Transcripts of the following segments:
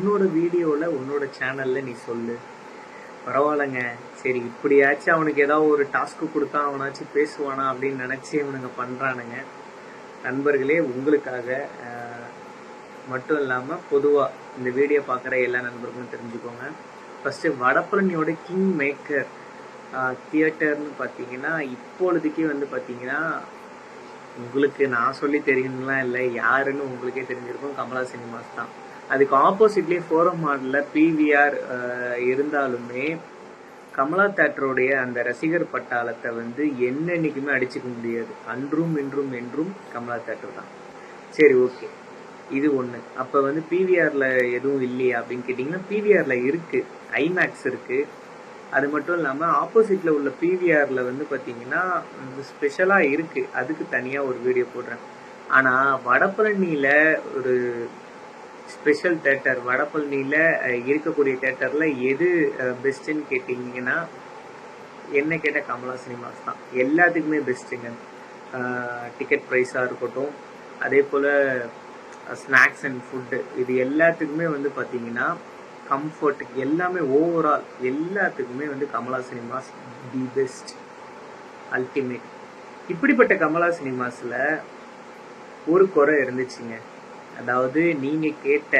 உன்னோட வீடியோவில் உன்னோட சேனலில் நீ சொல்லு. பரவாயில்லைங்க, சரி இப்படியாச்சும் அவனுக்கு ஏதாவது ஒரு டாஸ்க்கு கொடுத்தா அவனாச்சும் பேசுவானா அப்படின்னு நினச்சி இவனுங்க பண்ணுறானுங்க. நண்பர்களே, உங்களுக்காக மட்டும் இல்லாமல் பொதுவாக இந்த வீடியோ பார்க்குற எல்லா நண்பர்களும் தெரிஞ்சுக்கோங்க. ஃபஸ்ட்டு வடபழனியோட கிங் மேக்கர் தியேட்டர்னு பார்த்தீங்கன்னா இப்பொழுதுக்கே வந்து பார்த்தீங்கன்னா உங்களுக்கு நான் சொல்லி தெரியணும்லாம் இல்லை, யாருன்னு உங்களுக்கே தெரிஞ்சிருக்கும், கமலா சினிமாஸ் தான். அதுக்கு ஆப்போசிட்லேயே ஃபோரம் மாடலில் பிவிஆர் இருந்தாலுமே கமலா தேட்டருடைய அந்த ரசிகர் பட்டாளத்தை வந்து என்னன்னைக்குமே அடிச்சுக்க முடியாது. அன்றும் இன்றும் என்றும் கமலா தேட்டர் தான். சரி, ஓகே, இது ஒன்று. அப்போ வந்து பிவிஆரில் எதுவும் இல்லையா அப்படின்னு கேட்டிங்கன்னா பிவிஆரில் இருக்குது, ஐமேக்ஸ் இருக்குது. அது மட்டும் இல்லாமல் ஆப்போசிட்டில் உள்ள பிவிஆரில் வந்து பார்த்தீங்கன்னா ஸ்பெஷலாக இருக்குது, அதுக்கு தனியாக ஒரு வீடியோ போடுறேன். ஆனால் வடபழனியில் ஒரு ஸ்பெஷல் தேட்டர், வடபழனியில் இருக்கக்கூடிய தேட்டரில் எது பெஸ்ட்டுன்னு கேட்டிங்கன்னா என்ன கேட்டால் கமலா சினிமாஸ் தான். எல்லாத்துக்குமே பெஸ்ட்டுங்க. டிக்கெட் ப்ரைஸாக இருக்கட்டும், அதே போல் ஸ்நாக்ஸ் அண்ட் ஃபுட்டு, இது எல்லாத்துக்குமே வந்து பார்த்தீங்கன்னா கம்ஃபர்ட், எல்லாமே ஓவரால் எல்லாத்துக்குமே வந்து Kamala cinemas the best, ultimate. இப்படிப்பட்ட கமலா சினிமாஸில் ஒரு குறை இருந்துச்சுங்க. அதாவது நீங்கள் கேட்ட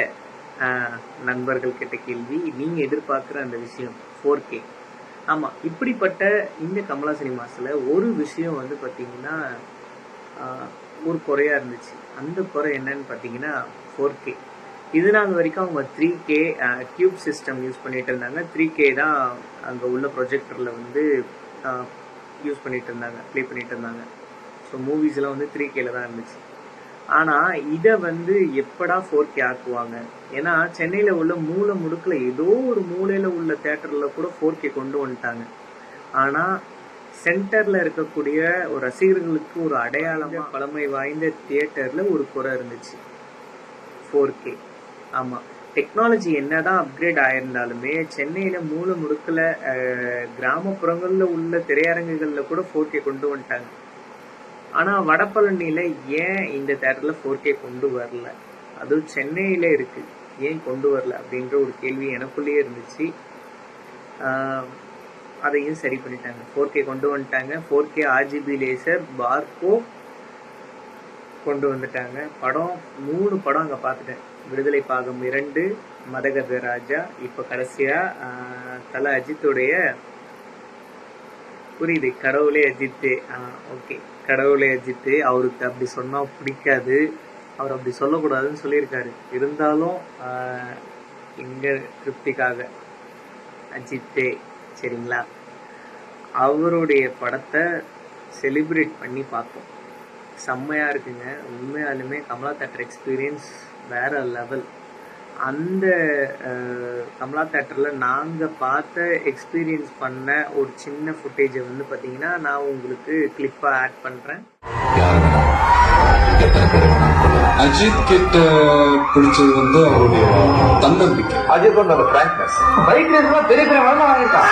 நண்பர்கள் கேட்ட கேள்வி, நீங்கள் எதிர்பார்க்குற அந்த விஷயம் 4K. ஆமாம், இப்படிப்பட்ட இந்த கமலா சினிமாஸில் ஒரு விஷயம் வந்து பார்த்தீங்கன்னா ஒரு குறையாக இருந்துச்சு. அந்த குறை என்னன்னு பார்த்தீங்கன்னா 4K. இது நாள் வரைக்கும் அவங்க 3K டியூப் சிஸ்டம் யூஸ் பண்ணிட்டு இருந்தாங்க. 3K தான் அங்கே உள்ள ப்ரொஜெக்டரில் வந்து யூஸ் பண்ணிட்டு இருந்தாங்க, ப்ளே பண்ணிட்டு இருந்தாங்க. ஸோ மூவிஸ்லாம் வந்து 3Kல தான் இருந்துச்சு. ஆனால் இதை வந்து எப்படா 4K ஆக்குவாங்க? ஏன்னா சென்னையில் உள்ள மூலை முடுக்கில் ஏதோ ஒரு மூலையில் உள்ள தேட்டரில் கூட 4K கொண்டு வந்துட்டாங்க. ஆனால் சென்டரில் இருக்கக்கூடிய ஒரு ரசிகர்களுக்கு ஒரு அடையாளமாக பழமை வாய்ந்த தியேட்டரில் ஒரு குறை இருந்துச்சு, 4K. ஆமாம், டெக்னாலஜி என்னதான் அப்கிரேட் ஆயிருந்தாலுமே சென்னையில் மூலை முடுக்கில் கிராமப்புறங்களில் உள்ள திரையரங்குகளில் கூட 4K கொண்டு வந்துட்டாங்க. ஆனால் வடபழனியில் ஏன் இந்த தேட்டரில் 4K கொண்டு வரல? அதுவும் சென்னையில் இருக்குது, ஏன் கொண்டு வரல அப்படின்ற ஒரு கேள்வி எனக்குள்ளேயே இருந்துச்சு. அதையும் சரி பண்ணிட்டாங்க, 4K கொண்டு வந்துட்டாங்க. 4K RGB லேசர் பார்கோ கொண்டு வந்துட்டாங்க. படம் 3 படம் அங்கே பார்த்துட்டேன். விடுதலை பாகம் 2, மதகத ராஜா, இப்போ கடைசியாக தல அஜித்துடைய, புரியுது, கடவுளே அஜித்து. ஓகே, கடவுளே அஜித்து. அவருக்கு அப்படி சொன்னால் பிடிக்காது, அவர் அப்படி சொல்லக்கூடாதுன்னு சொல்லியிருக்காரு. இருந்தாலும் எங்கள் திருப்திக்காக அஜித்தே, சரிங்களா, அவருடைய படத்தை செலிப்ரேட் பண்ணி பார்த்தோம். செம்மையாக இருக்குங்க. உண்மையாலுமே கமலா தேட்டர் எக்ஸ்பீரியன்ஸ் வேறு லெவல். அந்த கமலா தேட்டரில் நாங்கள் பார்த்த எக்ஸ்பீரியன்ஸ் பண்ண ஒரு சின்ன ஃபுட்டேஜை வந்து பார்த்தீங்கன்னா நான் உங்களுக்கு கிளிப்பாக ஆட் பண்ணுறேன். அஜித் கிட்ட பிடிச்சது வந்து அவருடைய தன்னம்பிக்கை. அஜித் வந்து ஃப்ராங்க்னஸ். பைக் ரேஸ்லாம் பெரிய பெரிய வாங்கிட்டான்.